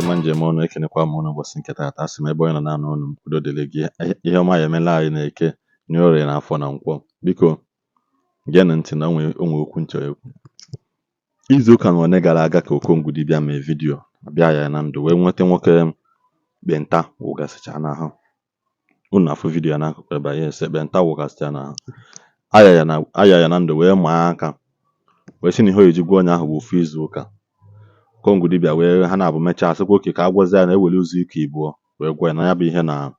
ọma njem ọnụ ekenekwa m ụnụ ụbọchị nke taata. Asị m ebe onye nọ na-anụ ọnụ m udo dịrị gị. Ihe ọma ya emela anyị na-eke n'orie na afọ na nkwọ. Biko geenụ ntị na onwe okwu nchọ ekwu. Izu ụka na one gara aga ka Okongwu Dibia mee vidiyo bịa ya na ndụ wee nweta nwoke ekpenta wụgasịcha n'ahụ. Unu afụ vidiyo ya n'akụkụ ebe anyị ese ekpenta wụgasịcha n'ahụ. Ayaya na ndụ wee maa aka wee sị na ihe o ji gwa onye ahụ bụ ofu izu ụka. Okongwu Dibia wee ha na-abụ mechaa sịkwa oke ka a gwazie ya na ewere ụzọ ike Igbo wee gwa ya na ya bụ ihe na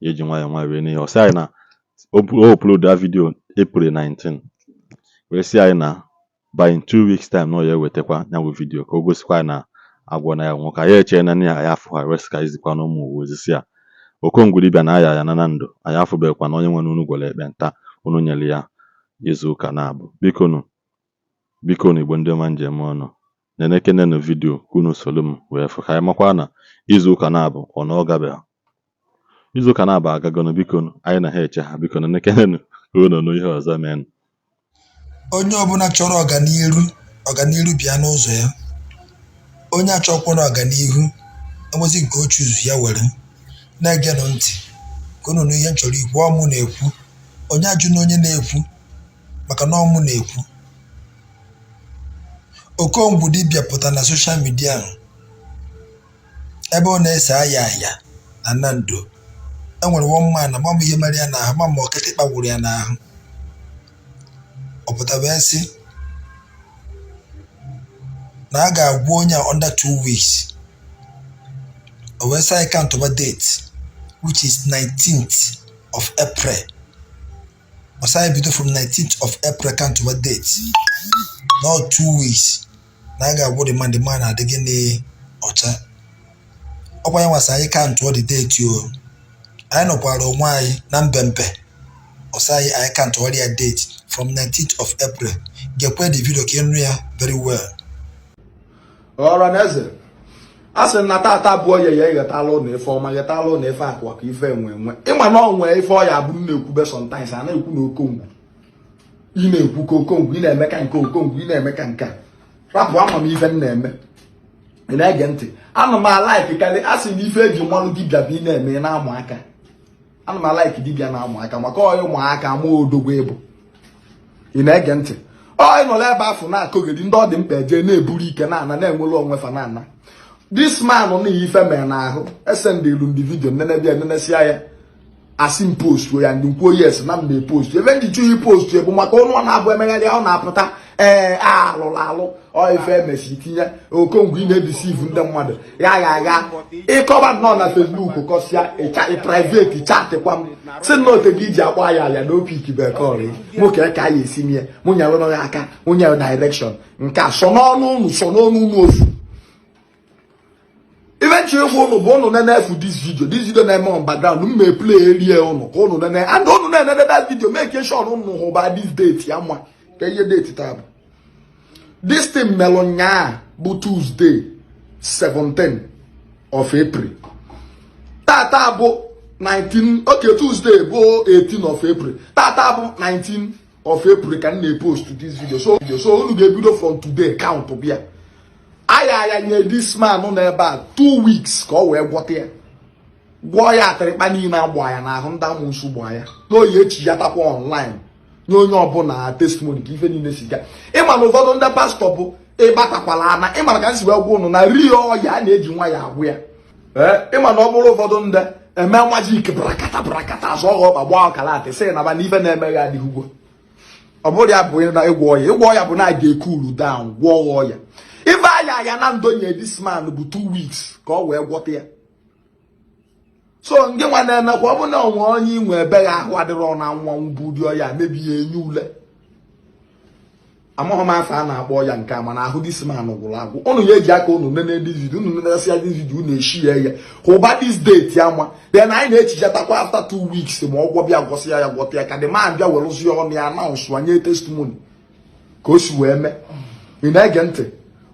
eji nwayọọ nwayọọ wee n'ihe. Ọ sị anyị na o upload a vidiyo April 19 wee sị anyị na by in 2 weeks time na ọ ya ewetakwa ya bụ vidiyo ka o gosikwa anyị na agwọ na ya nwoke. Anyị echee na ya ya afụ ha wee sị ka izikwa na ụmụ uwe osisi a Okongwu Dibia na Ayaya na Nando anyị afụbekwa na onye nwere unu gwara ekpenta unu nyere ya izu ụka na-abụ. Biko Igbo ndị ọma njem ọnụ na-ekenenụ vidiyo ka unu soro m wee fụ ka anyị makwa na izu ụka na-abụ ọ na ọ gabeghị. Izu ụka na-abụ agagonụ. Biko anyị na ha eche ha. Biko na-ekenenụ ka unu nụ ihe ọzọ meenụ. Onye ọbụla chọrọ ọganiru bịa n'ụzọ ya. Onye achọkwara ọganihu enwezi nke otu ụzọ ya were na-egenụ ntị ka unu nụ ihe m chọrọ ikwu. Ọmụ na-ekwu, onye ajụ na onye na-ekwu maka na ọmụ na-ekwu. Okongwu Dibia pụtara na soshal midia ahụ ebe ọ na-ese Ayaya na Nando. Enwere one man na mama ihe mere ya n'ahụ, mama ọkịtịkpa gburu ya n'ahụ. Ọ pụtara wee sị na a ga-agwụ onye a under 2 weeks. O wee sị anyị count over date which is 19th of April. O sị anyị bido from 19th of April count over date. Not 2 weeks. Na a ga-agwụ the man adịghị n'ọcha. Ọkwa ya nwasa anyị count all the date o. Anyị nọkwara onwe anyị na mbembe. O sị anyị count all the date from 19th of April. Gekwe the video ka ịnụ ya very well. Ọra n'eze asị na tata bụ onye ya ịghetalụ na ife ọma ghetalụ na ife akwa ka ife enwe ịma na onwe ife ọ ya bụrụ na-ekwube sometimes a na-ekwu na Okongwu ị na-ekwu ka Okongwu ị na-eme ka nke Okongwu ị na-eme ka nke rapụ ama m ife m na-eme ị na-ege ntị. Ana m alaiki karị asị na ife eji mmanụ dibịa bụ ị na-eme na-amụ aka. Ana m alaiki dibịa na-amụ aka maka ọyị ụmụaka ama odogwu ịbụ ị na-ege ntị. Ọ nọ ebe afọ na-akọgidi ndị ọ dị mkpa eje na-eburu ike na-ana na-enwere onwe fa na-ana. This man na ife mere n'ahụ esendelu ndị vidio nnenebịa nenesia ya asị m post ya ndị nkwuo yes na m na-epost ebe ndị chụghị post bụ maka ọnụ na-abụ emegharị ọ na-apụta alụ ọ ife emesi tinye Okongwu ị na-edisivu ndị mmadụ ya agha ịkọba nọ na Facebook kọsịa private chatịkwa m si na ote gị iji akpọ Ayaya na opik bekọrị nwoke ka ya esi mie mụ nyere ya aka onye direction nke a so n'ọnụ unu ofu. Eventually unu bụ unu na-efu this video na-eme on background m may play erie unu ka unu na and unu na-enede that video make sure unu hụba this date ya nwa ka ihe date taa bụ. This thing melonya bụ Tuesday 17 of April. Tata bụ 19 okay Tuesday bụ 18 of April. Tata bụ 19 of April ka m na-post this video. So unu ga-ebido from today count bịa. Ayaya nye this man nọ n'ebe a 2 weeks ka ọ wee gwọta ya. Gwọ ya atịrịkpa niile agba ya n'ahụ ndị amụsụ gba ya. N'oyi echi ya takwa online. Nye onye ọbụla testimony ka ife niile si ga. Ịma na ụfọdụ ndị pastọ bụ ịgbatakwala ana. Ịma na ka nsi wee gwa unu na rie ọya a na-eji nwa ya agwụ ya. Ịma na ọ bụrụ ụfọdụ ndị eme majik brakata azụ ọghọ ọba gbaa ọkala atị sị na ba na ife na-eme ya adịghị ugwo. Ọ bụrụ ya bụ na ịgwọ ọya. Ịgwọ ọya bụ na a ga-ekulu down gwọọ ọya. Ife Ayaya na Nando nye this man bụ 2 weeks ka ọ wee gwọta ya. So nke nwa na-enekwa ọ bụ na onwe onye inwe ebe ya ahụ adịrọ na nwa mbudi ọya mebi ya enye ule. Amaghị m afọ a na-akpọ ya nke a mana ahụ this man gwụrụ agwụ. Unu ya eji aka unu nene this video unu nenesịa this video unu eshi ya hụba this date ya nwa then anyị na-echichatakwa after 2 weeks ma ọ gwọbịa gwọsịa ya gwọta ya ka the man bịa werụzi ọnụ ya announce anye testimony ka o si wee mee. Ị na-ege ntị.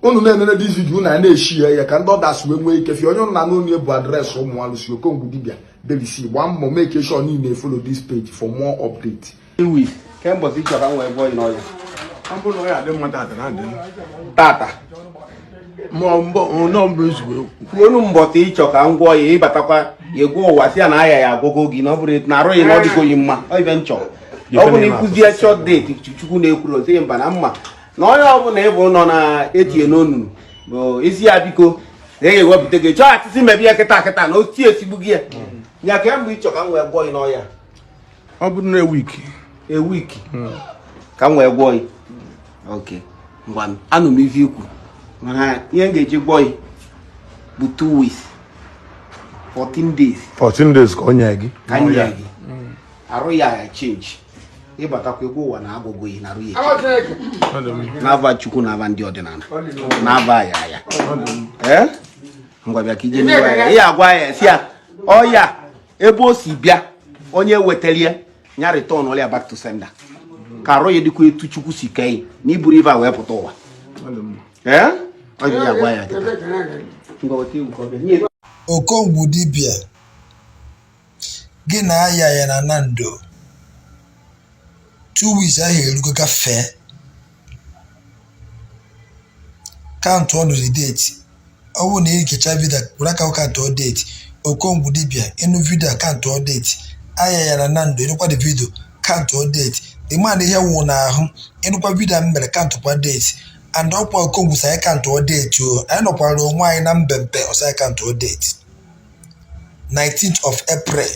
Unu na-enene this video na-eshi ya ka ndị ọdas wee nwee ike fi onye unu na n'onu bụ adreesị ụmụ alụsị Okongwu Dibia Davis gbaa mbọ make sure niile follow this page for more update. Kemgbe ị chọrọ nwe boy n'ọya Tata. Unu mbọta ịchọ ka m gwọ ya ịbatakwa egwu ụwa si ya na aya ya agwụgo gị na ọ bụrụ na arụ ya na ọ dịgo yi mma ọ ibe nchọ ọ bụ na ịkụzie short date chukwu na-ekwuru ozi mba na mma na onye ọbụla ịbụ nọ na-etinye n'onunu bụ isi ya biko na ya ewepụta gị chọọ atịsị mebi ya kịta na otu esigbu gị ya ka mgbe ịchọ ka m wee gwọ ya n'ọya ọ bụrụ na ewiki ka m wee gwọ ya oke ngwa anụ m ife ikwu mana ihe m ga-eji gwọ ya bụ 2 weeks 14 days 14 days ka o nye gị ka nye gị arụ ya change ịbatakwa egwu ụwa na agwụgwụ yi na arụ ya na-aba chukwu na-aba ndị ọdịnala na-aba Ayaya ngwa bịa ka ije n'igwe ya ihe agwa ya si ya ọya ebe o si bịa onye wetalie ya return ọlịa back to sender ka arụ ya dịkwa etu chukwu si kee na iburu ibe a wee pụta ụwa ọ dị ya agwa ya Okongwu Dibia gị na Ayaya na Nando 2 weeks ahụ erugo gafee kaụntụ ọnụ the date ọ bụrụ na ikecha vidio were aka kaụntụ date Okongwu Dibia ịnụ vidio kaụntụ date Ayaya na Nando ịnụkwa the video kaụntụ date the man ihe wụ n'ahụ ịnụkwa vidio m mere kaụntụkwa date and ọkwa Okongwu sa anyị kaụntụ date o anyị nọkwara onwe anyị na mbempe ọsa anyị kaụntụ date 19th of April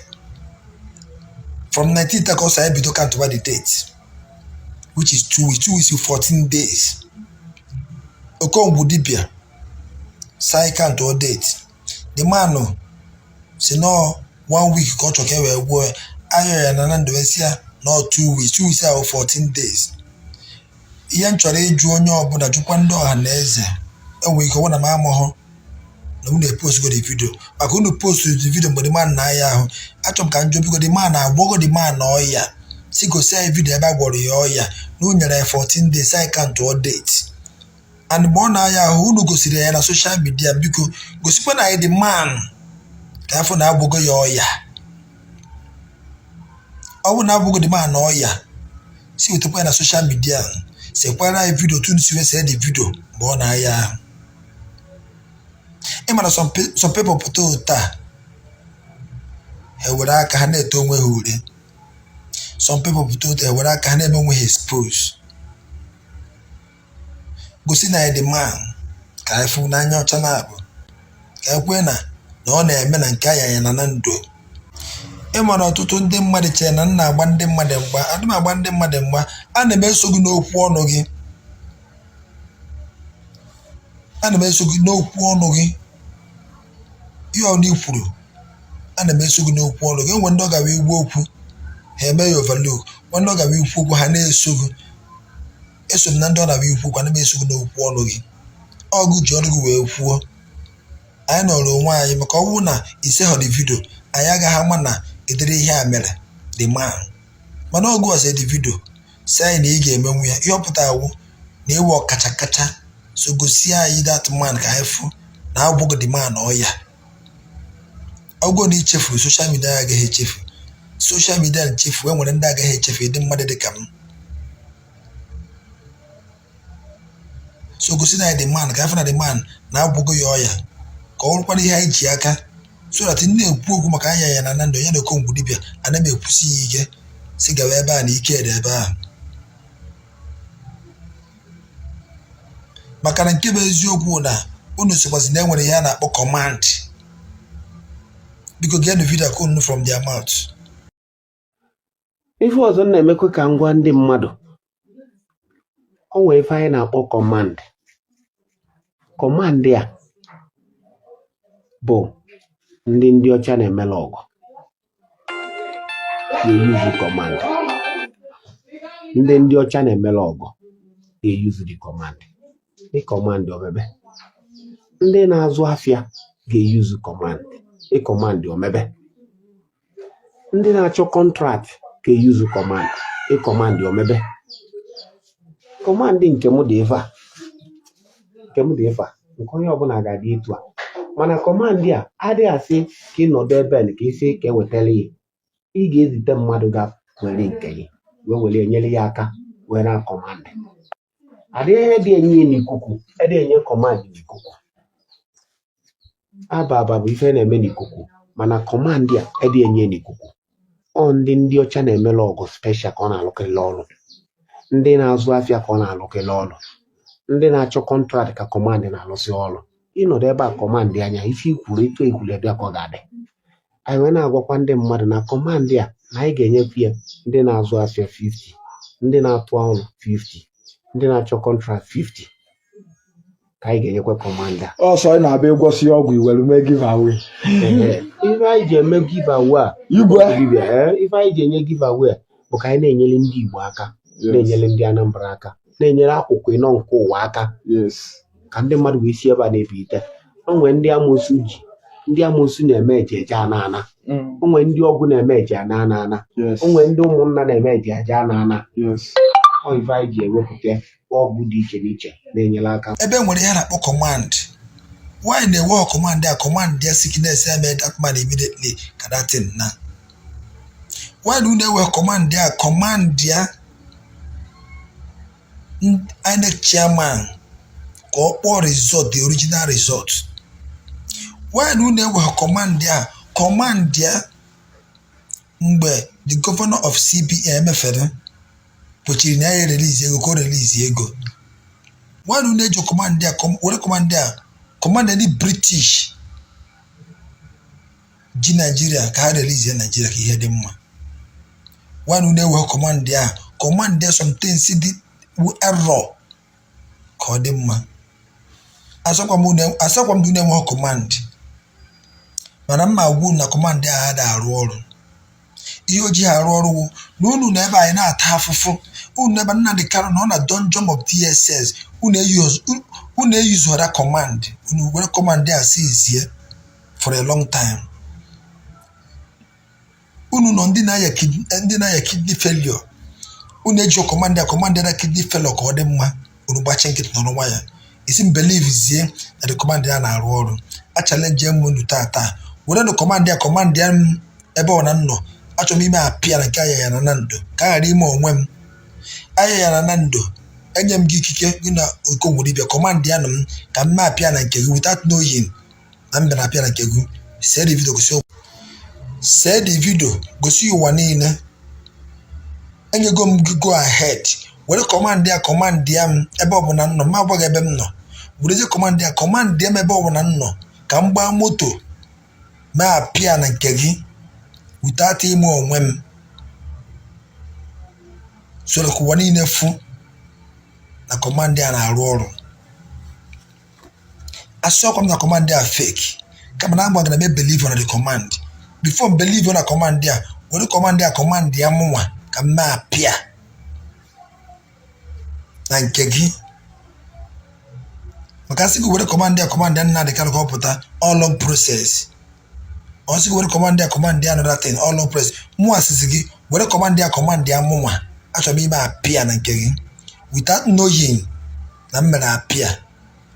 from 19th ka ọsa anyị bido kaụntụkwa the date which is 2 weeks 14 days Okongwu Dibia sa anyị kaụntụ date the man si no 1 week ka ọ chọ ka e wee gwuo Ayaya na Nando esi ya no 2 weeks ahụ 14 days ihe m chọrọ ịjụ onye ọbụla jụkwa ndị ọha na eze enwere ike ọbụna m amụghọ na unu epost go the video maka unu post the video mgbe the man na aya ahụ achọrọ m ka njọ biko the man agwọgo the man na ọya si gosi anyị video ebe a gwọrọ ya ọya na o nyere ya 14 days anyị kaụntụ date and mgbe ọ na-aya ahụ unu gosiri ya na social media biko gosikwa na anyị the man ka afọ na-agwọgo ya ọya ọ bụ na agwọgo the man na ọya si wetakwa ya na social media sekwara anyị video tunu si wesee the video mgbe ọ na-aya ahụ ịmana some people pụta ụta ewere aka ha na-ete onwe ha ure some people pụta ụta ewere aka ha na-eme onwe ha expose gosi na ya the man ka anyị fụ n'anya ọcha na-abụ ka ekwe na ọ na-eme na nke Ayaya na Nando ịmana ọtụtụ ndị mmadụ chere na nna agba ndị mmadụ mgba adị m agba ndị mmadụ mgba a na-emeso gị n'okwu ọnụ gị ihe ọ na kwuru a na-emeso gị n'okwu ọnụ gị enwe ndị ọ gawa igwe okwu ha eme ya overlook ndị ọ gawa ikwu okwu ha na-eso gị eso na ndị ọ na-abịa ikwu okwu a na-emeso gị n'okwu ọnụ gị ọgụ ji ọnụ gị wee kwuo anyị nọrọ onwe anyị maka ọ bụrụ na ise ha the video anyị agaghị ama na edere ihe a mere the man mana ọgụ ọzọ the video si anyị na ị ga-emenwu ya ihe ọpụta awụ na ewe ọkacha kacha so gosi anyị that man ka anyị fụ na agwụgo the man ọya ọgwụ na ichefuru social media agaghị echefu social media nchefu enwere ndị agaghị echefu ịdị mmadụ dị ka m so gosi na anyị the man ka anyị fụ na the man na agwụgo ya ọya ka ọ rụkwara ihe anyị ji aka so that ndị na-ekwu okwu maka Ayaya na Nando ya na Okongwu Dibia ana m ekwusi ya ike si gawa ebe a na ike dị ebe ahụ maka na nke bụ eziokwu na unu sikwazi na enwere ihe a na-akpọ command biko geenụ vidio ka unu from their mouth. Ife ọzọ na-emekwa ka ngwa ndị mmadụ o nwere ife anyị na-akpọ command a bụ ndị ọcha na-emela ọgụ na-eyuzu command ndị ọcha na-emela ọgụ ga-eyuzu the command omebe ndị na-azụ afịa ga-eyuzu command omebe ndị na-achọ contract ga-eyuzu command omebe command nke m dị ife a nke onye ọbụla ga-adị etu a mana command a adịghị asị ka ị nọdụ ebe ka isi ka ewetara ya ị ga-ezite mmadụ ga were nke gị wee were enyere ya aka were command Adịghị dị enye n'ikuku, ede enye command n'ikuku. Aba bụ ife na-eme n'ikuku, mana command ya ede enye n'ikuku. Ọ ndị ọcha na-emela ọgụ special ka ọ na-alụkele ọrụ. Ndị na-azụ afịa ka ọ na-alụkele ọrụ. Ndị na-achọ contract ka command na-alụsị ọrụ. Ịnọdụ ebe a command anya ife ikwuru etu ekwuru ebe ka ọ ga-adị. Anyị wee na-agwakwa ndị mmadụ na command ya na anyị ga-enyefe ya ndị na-azụ afịa 50, ndị na-atụ ọrụ 50, ndị na-achọ contract 50 ka anyị ga-enyekwa command a. Also, anyị na-abịa ịgwọsi ọgwụ iwere mee giveaway. Ife anyị ji eme giveaway a ife anyị ji enye giveaway bụ ka anyị na-enyere ndị Igbo aka, na-enyere ndị Anambra aka, na-enyere akwụkwọ ịnọ nke ụwa aka, ka ndị mmadụ wee si ebe a na-ebite. O nwere ndị amoosu ji, ndị amoosu na-eme eje ana. O nwere ndị ọgwụ na-eme eje ana. O nwere ndị ụmụnna na-eme eje ana. Ọ ife anyị ji ewepụta ọgwụ dị iche n'iche na-enyere aka. Ebe nwere ihe na-akpọ command. Why na-ewe command a command ya sickness eme that man immediately ka that thing na. Why do na-ewe command ya INEC chairman ka ọ kpọọ result, the original result. Why do na-ewe command ya mgbe the governor of CBN mefere pochiri na ya release ego. Why do na-eji command ya command ndị British ji Nigeria ka ha release Nigeria ka ihe dị mma. Why do na-ewe command ya something dị error ka ọ dị mma. Asakwa m na-enwe command mana mma agwụ na command a da arụ ọrụ. Ihe o ji arụ ọrụ na unu na ebe anyị na-ata afụfụ, unu ebe Nnamdi Kanu na ọ na dungeon of DSS, unu eyuzora command, unu were command a si izie for a long time. Unu nọ ndị na-aya kidney failure, unu eji command na kidney failure ka ọ dị mma, unu gbachi nkịtị n'ọrụ nwaya. Isi m believe zie na the command ya na-arụ ọrụ. A challenge m unu taa were no command ya ebe ọ na nọ. Achọ m ime apịa na nke Ayaya na Nando ka ghara ime onwe m. Ayaya na Nando enye m gị ikike gị na Okongwu Dibia command ya nọ m ka m apịa na nke gị without knowing na mbe na apịa na nke gị. See the video gosi ụwa niile. Enyego m gị go ahead were command ya m ebe ọ bụ na nọ, ma agwaghị ebe m nọ. Werezi command ya m ebe ọ bụ na nọ ka m gbaa moto ma apịa na nke gị without ime onwe m. So ka ụwa niile fu na command ya na-arụ ọrụ. Asọkwa m na command ya fake kama na agbaghị na me believe on the command. Before believe on the command ya, were command ya mụnwa ka m apịa na nke gị. Maka sị gị were command ya Nnamdi Kanu ka ọ pụta all long process. Ọ sị gị were command ya another thing all long process. Mụ asịsị gị were command ya mụnwa. Achọrọ m ime apịa na nke gị without knowing na m mere apịa,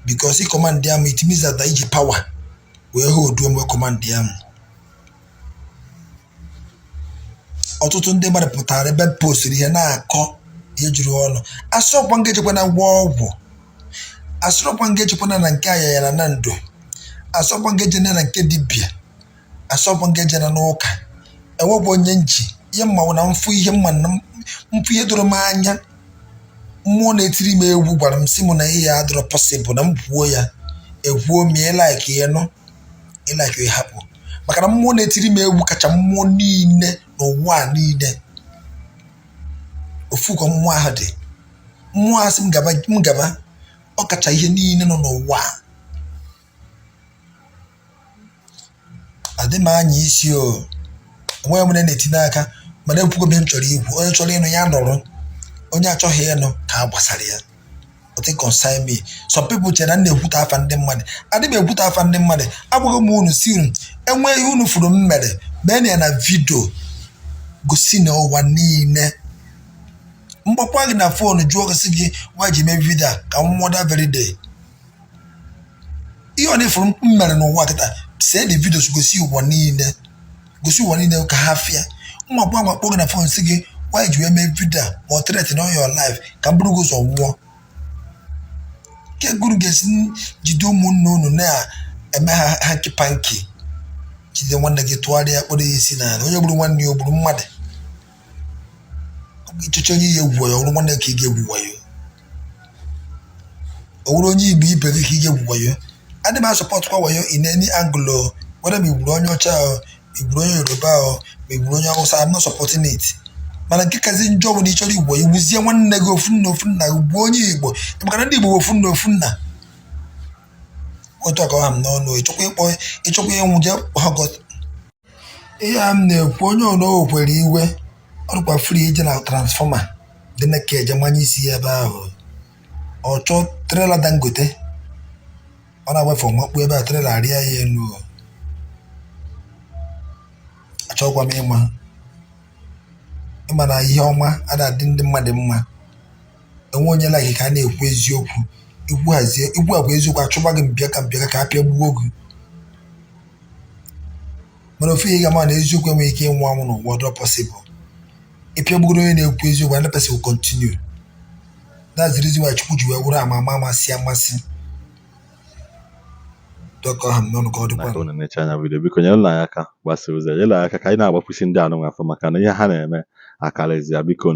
because i command ya m it means that iji power wee hold onwe command ya m. Ọtụtụ ndị mmadụ pụtara ebe postiri ihe na-akọ ihe juru ọnụ. Asọkwa ngejekwana ngwa ọgwụ, asọkwa ngejekwana na nke Ayaya na Nando, asọkwa ngejena na nke dibia, asọkwa ngejena n'ụka. Enwebụ onye nji ihe mmanwụ na mfu ihe doro m anya. Mmụọ na-etiri m egwu gwara m si mụ na ihe ya adọrọ possible na m kwuo ya ekwuo m like ihe nọ ịlike hapụ. Maka na mmụọ na-etiri m egwu kacha mmụọ niile n'ụwa niile. Ofu ka mmụọ ahụ dị. Mmụọ asị m gaba ọ kacha ihe niile nọ n'ụwa. Adị m anya isi o. Onwe m na-etinye aka mana ekwugo m chọrọ ikwu. Onye chọrọ ịnụ ya nọrọ, onye achọghị ịnụ ka a gbasara ya. O think concern me. Some people chere na na-ekwute afa ndị mmadụ. Adị m ekwute afa ndị mmadụ. Agwaghị m unu si unu enwe ihe unu furu m mere mee ya na vidio gosi na ụwa niile. Mgbakwa gị na fon jụọ gị sị gị nwa ji mee vidio ka m nwụọ that very day. Ihe ọ na-efuru m mere n'ụwa kịta see the videos gosi ụwa niile. Gosi ụwa niile ka ha fịa. Mgbakwa gị na fon sị gị why ji mee vidio ma ọ threaten on your life ka m bụrụ gị ụzọ nwụọ. Ke guru gesi jide ụmụnne unu na-eme ha hanky panky. Jide nwanne gị tụgharịa kpọrọ ya isi n'ala. Onye gburu nwanne ya o gburu mmadụ. Ịchọcha onye ya egwu ya, ọrụ nwanne ka ị ga-egwu ya. Owuru onye Igbo ibe gị ka ị ga-egwu ya. Adị m support kwa wayo in any angle. Whether me gburu onye ọcha o, me gburu onye Yoruba o, me gburu onye Hausa, I'm not supporting it. Mana nke kazi njọ bụ na ịchọrọ Igbo iwuzie nwanne gị ofu nna ugbu onye Igbo. Maka na ndị Igbo ofu nna. Otu aka ha m n'ọnụ ịchọkwa ịnwụ je ọgọt. Ihe a m na-ekwu onye ọnụ kwere iwe ọrụkwa free ije na transformer dị na ka eje manye isi ebe ahụ. Ọ chọọ trailer Dangote. Ọ na-agbafe ọmakpu ebe a trailer arịa ya elu. Achọkwa m ịma na ihe ọma adadị ndị mmadụ mma. Enwe onye like ka a na-ekwu eziokwu. Ikwu agwa eziokwu achọba gị mbịa ka a pịagbuo gị. Mana ofe ihe ga-ama na eziokwu enweghị ike ịnwụ anwụ n'ụwa ọdọ possible. Ịpịagbugoro onye na-ekwu eziokwu and the person will continue. That's the reason why Chukwu ji wee wụrụ amasị. Dọkọ ha m n'ọnụ ka ọ dịkwa. Maka unu na-eche anya vidio biko nyere anyị aka gbasa ozi nyere anyị aka ka anyị na-agbapụsi ndị anụ afọ maka na ihe ha na-eme akarịzi ya biko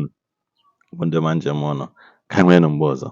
bụ ndị ma njem ọnụ ka anyị nwee mgbe ọzọ.